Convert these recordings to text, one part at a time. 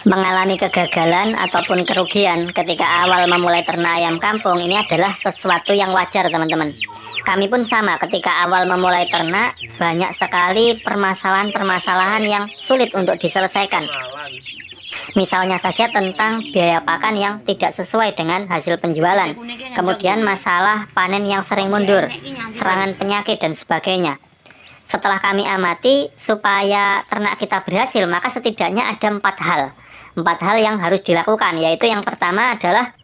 Mengalami kegagalan ataupun kerugian ketika awal memulai ternak ayam kampung ini adalah sesuatu yang wajar, teman-teman. Kami pun sama, ketika awal memulai ternak banyak sekali permasalahan-permasalahan yang sulit untuk diselesaikan. Misalnya saja tentang biaya pakan yang tidak sesuai dengan hasil penjualan, kemudian masalah panen yang sering mundur, serangan penyakit dan sebagainya. Setelah kami amati, supaya ternak kita berhasil, maka setidaknya ada 4 hal. 4 hal yang harus dilakukan, yaitu yang pertama adalah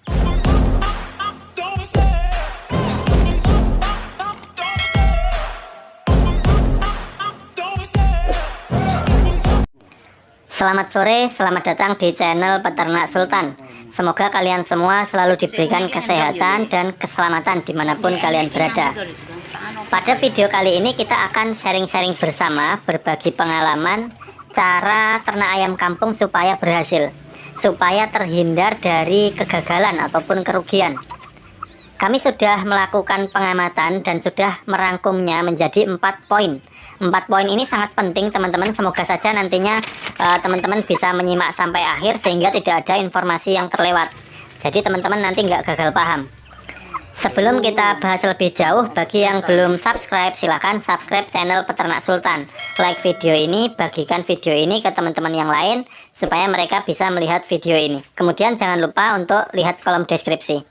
selamat sore, selamat datang di channel Peternak Sultan. Semoga kalian semua selalu diberikan kesehatan dan keselamatan dimanapun kalian berada. Pada video kali ini kita akan sharing-sharing bersama, berbagi pengalaman cara ternak ayam kampung supaya berhasil, supaya terhindar dari kegagalan ataupun kerugian. Kami sudah melakukan pengamatan dan sudah merangkumnya menjadi 4 poin. 4 poin ini sangat penting, teman-teman. Semoga saja nantinya teman-teman bisa menyimak sampai akhir sehingga tidak ada informasi yang terlewat. Jadi teman-teman nanti nggak gagal paham. Sebelum kita bahas lebih jauh, bagi yang belum subscribe, silahkan subscribe channel Peternak Sultan. Like video ini, bagikan video ini ke teman-teman yang lain supaya mereka bisa melihat video ini. Kemudian jangan lupa untuk lihat kolom deskripsi.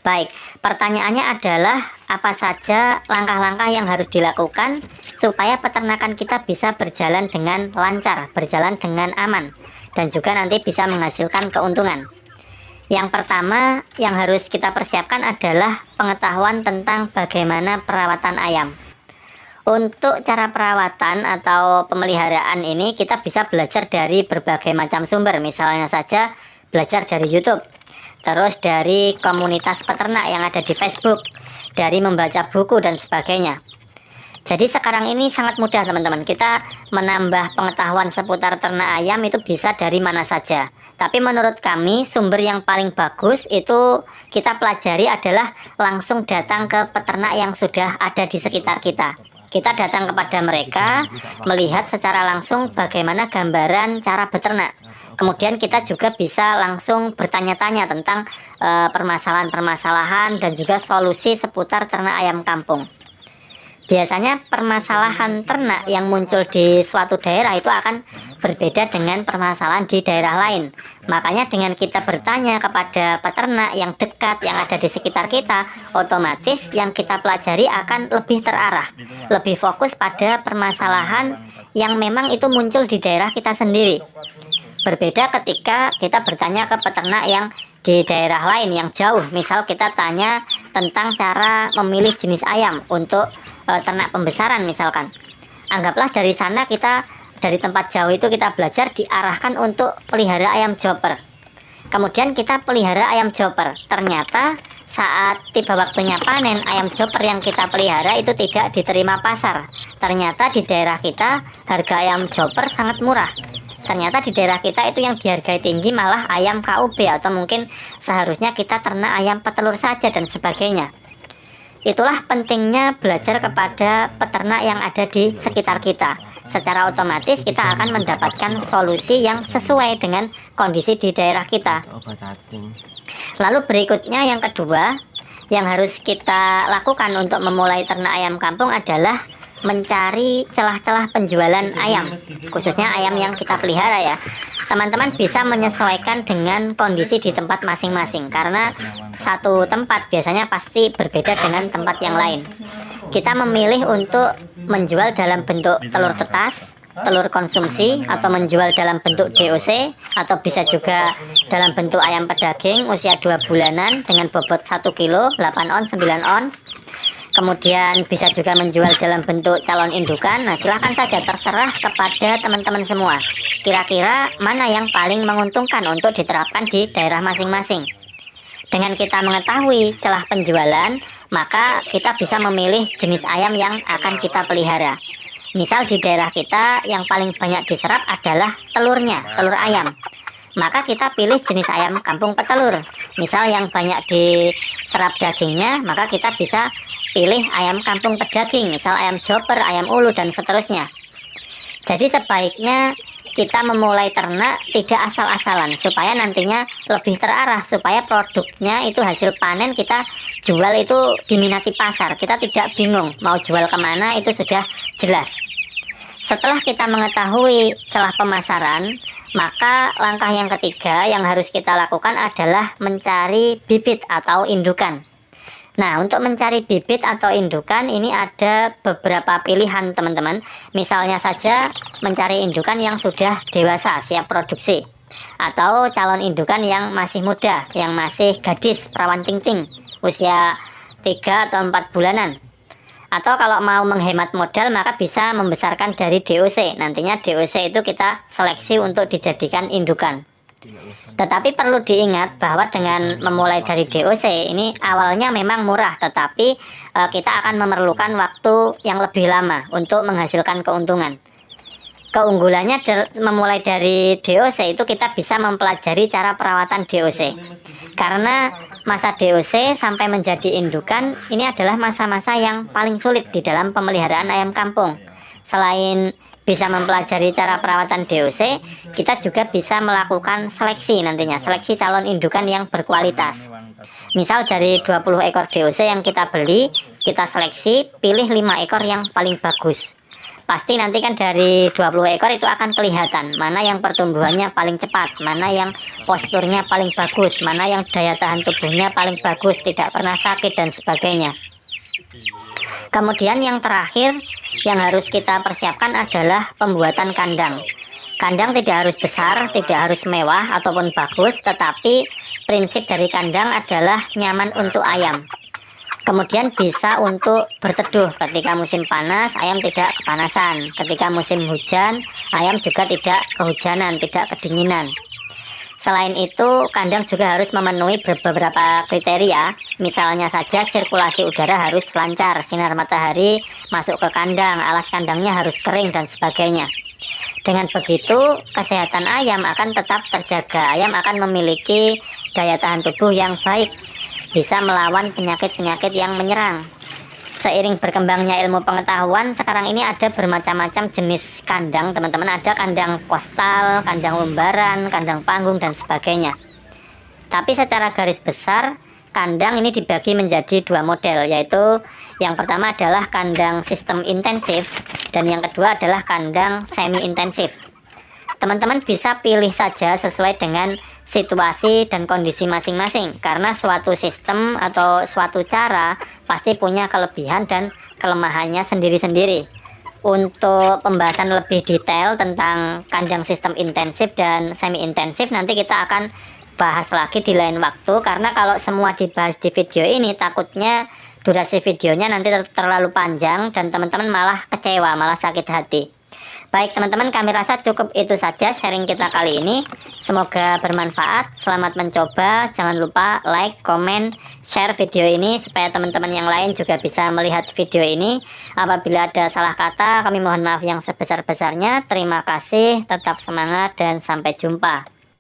Baik, pertanyaannya adalah apa saja langkah-langkah yang harus dilakukan supaya peternakan kita bisa berjalan dengan lancar, berjalan dengan aman, dan juga nanti bisa menghasilkan keuntungan. Yang pertama yang harus kita persiapkan adalah pengetahuan tentang bagaimana perawatan ayam. Untuk cara perawatan atau pemeliharaan ini kita bisa belajar dari berbagai macam sumber, misalnya saja belajar dari YouTube, terus dari komunitas peternak yang ada di Facebook, dari membaca buku dan sebagainya. Jadi sekarang ini sangat mudah, teman-teman. Kita menambah pengetahuan seputar ternak ayam itu bisa dari mana saja. Tapi menurut kami sumber yang paling bagus itu kita pelajari adalah langsung datang ke peternak yang sudah ada di sekitar kita. Kita datang kepada mereka, melihat secara langsung bagaimana gambaran cara beternak. Kemudian kita juga bisa langsung bertanya-tanya tentang permasalahan-permasalahan dan juga solusi seputar ternak ayam kampung. Biasanya permasalahan ternak yang muncul di suatu daerah itu akan berbeda dengan permasalahan di daerah lain. Makanya dengan kita bertanya kepada peternak yang dekat, yang ada di sekitar kita, otomatis yang kita pelajari akan lebih terarah, lebih fokus pada permasalahan yang memang itu muncul di daerah kita sendiri. Berbeda ketika kita bertanya ke peternak yang di daerah lain yang jauh. Misal kita tanya tentang cara memilih jenis ayam untuk ternak pembesaran misalkan. Anggaplah dari sana kita, dari tempat jauh itu kita belajar diarahkan untuk pelihara ayam joper. Kemudian kita pelihara ayam joper. Ternyata saat tiba waktunya panen, ayam joper yang kita pelihara itu tidak diterima pasar. Ternyata di daerah kita harga ayam joper sangat murah. Ternyata di daerah kita itu yang dihargai tinggi malah ayam KUB, atau mungkin seharusnya kita ternak ayam petelur saja dan sebagainya. Itulah pentingnya belajar kepada peternak yang ada di sekitar kita. Secara otomatis kita akan mendapatkan solusi yang sesuai dengan kondisi di daerah kita. Lalu berikutnya yang kedua yang harus kita lakukan untuk memulai ternak ayam kampung adalah mencari celah-celah penjualan ayam, khususnya ayam yang kita pelihara ya. Teman-teman bisa menyesuaikan dengan kondisi di tempat masing-masing, karena satu tempat biasanya pasti berbeda dengan tempat yang lain. Kita memilih untuk menjual dalam bentuk telur tetas, telur konsumsi, atau menjual dalam bentuk DOC, atau bisa juga dalam bentuk ayam pedaging usia 2 bulanan dengan bobot 1 kilo, 8 ons, 9 ons. Kemudian bisa juga menjual dalam bentuk calon indukan. Nah, silahkan saja, terserah kepada teman-teman semua. Kira-kira mana yang paling menguntungkan untuk diterapkan di daerah masing-masing. Dengan kita mengetahui celah penjualan, maka kita bisa memilih jenis ayam yang akan kita pelihara. Misal di daerah kita yang paling banyak diserap adalah telurnya, telur ayam. Maka kita pilih jenis ayam kampung petelur. Misal yang banyak diserap dagingnya, maka kita bisa pilih ayam kampung pedaging, misal ayam joper, ayam ulu, dan seterusnya. Jadi sebaiknya kita memulai ternak tidak asal-asalan, supaya nantinya lebih terarah, supaya produknya itu hasil panen kita jual itu diminati pasar, kita tidak bingung mau jual kemana, itu sudah jelas. Setelah kita mengetahui celah pemasaran, maka langkah yang ketiga yang harus kita lakukan adalah mencari bibit atau indukan. Nah, untuk mencari bibit atau indukan ini ada beberapa pilihan teman-teman. Misalnya saja mencari indukan yang sudah dewasa, siap produksi. Atau calon indukan yang masih muda, yang masih gadis, perawan ting-ting, usia 3 atau 4 bulanan. Atau kalau mau menghemat modal maka bisa membesarkan dari DOC. Nantinya DOC itu kita seleksi untuk dijadikan indukan. Tetapi perlu diingat bahwa dengan memulai dari DOC ini awalnya memang murah, tetapi kita akan memerlukan waktu yang lebih lama untuk menghasilkan keuntungan. Keunggulannya memulai dari DOC itu kita bisa mempelajari cara perawatan DOC. Karena masa DOC sampai menjadi indukan ini adalah masa-masa yang paling sulit di dalam pemeliharaan ayam kampung. Selain bisa mempelajari cara perawatan DOC, kita juga bisa melakukan seleksi nantinya, seleksi calon indukan yang berkualitas. Misal dari 20 ekor DOC yang kita beli, kita seleksi, pilih 5 ekor yang paling bagus. Pasti nanti kan dari 20 ekor itu akan kelihatan mana yang pertumbuhannya paling cepat, mana yang posturnya paling bagus, mana yang daya tahan tubuhnya paling bagus, tidak pernah sakit dan sebagainya. Kemudian yang terakhir yang harus kita persiapkan adalah pembuatan kandang. Kandang tidak harus besar, tidak harus mewah ataupun bagus, tetapi prinsip dari kandang adalah nyaman untuk ayam. Kemudian bisa untuk berteduh ketika musim panas, ayam tidak kepanasan. Ketika musim hujan, ayam juga tidak kehujanan, tidak kedinginan. Selain itu, kandang juga harus memenuhi beberapa kriteria. Misalnya saja sirkulasi udara harus lancar, sinar matahari masuk ke kandang, alas kandangnya harus kering dan sebagainya. Dengan begitu, kesehatan ayam akan tetap terjaga. Ayam akan memiliki daya tahan tubuh yang baik, bisa melawan penyakit-penyakit yang menyerang. Seiring berkembangnya ilmu pengetahuan, sekarang ini ada bermacam-macam jenis kandang, teman-teman. Ada kandang postal, kandang umbaran, kandang panggung, dan sebagainya. Tapi secara garis besar, kandang ini dibagi menjadi 2 model, yaitu yang pertama adalah kandang sistem intensif, dan yang kedua adalah kandang semi-intensif. Teman-teman bisa pilih saja sesuai dengan situasi dan kondisi masing-masing, karena suatu sistem atau suatu cara pasti punya kelebihan dan kelemahannya sendiri-sendiri. Untuk pembahasan lebih detail tentang kandang sistem intensif dan semi intensif nanti kita akan bahas lagi di lain waktu, karena kalau semua dibahas di video ini takutnya durasi videonya nanti terlalu panjang dan teman-teman malah kecewa, malah sakit hati. Baik teman-teman, kami rasa cukup itu saja sharing kita kali ini. Semoga bermanfaat. Selamat mencoba. Jangan lupa like, komen, share video ini supaya teman-teman yang lain juga bisa melihat video ini. Apabila ada salah kata, kami mohon maaf yang sebesar-besarnya. Terima kasih, tetap semangat dan sampai jumpa.